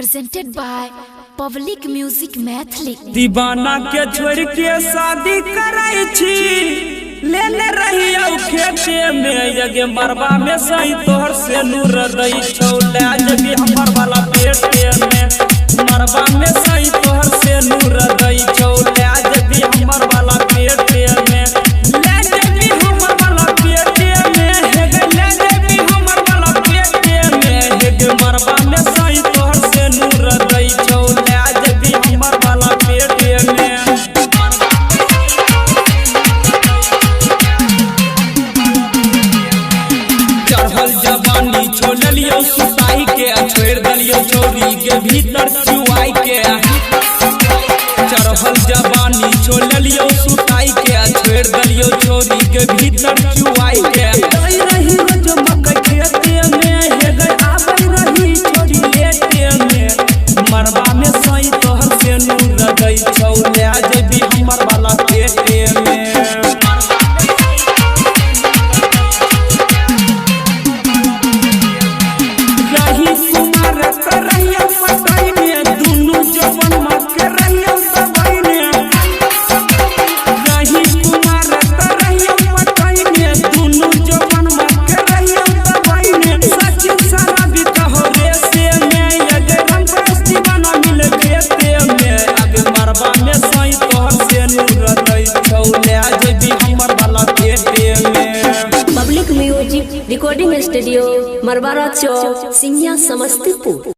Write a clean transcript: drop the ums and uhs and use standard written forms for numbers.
presented by Public Music Mathli। दीवाना के छोड़ के शादी कराई छी लेने रही खेते में यगे मरबा में सही तोहर से नूर दई छौ ले जबी हमर वाला पेटे में मरबा में सही तोहर से नूर दई छौ ले जबी हमर वाला पेटे में ले जबी हमर वाला पेटे में हे ले जबी हमर वाला पेटे में हे मरबा में सही तोहर से नूर दई छौ ले जबी हमर वाला पेटे में जवानी छोड़ लियो सुताई के छोड़ दलियो चोरी के भीतर चुआई के चढ़ल जवानी छोड़ लियो सुताई के छोड़ दलियो चोरी के भीतर चुआई के रही रोज मकई खेते में हे गई आबै रही छोरी लेते में मरबा में सही तोहर से नूर गई छौ ले जेबी हमर वाला पेटे में पब्लिक म्यूजिक रिकॉर्डिंग स्टूडियो मरवारा चौक सिंघिया समस्तीपुर।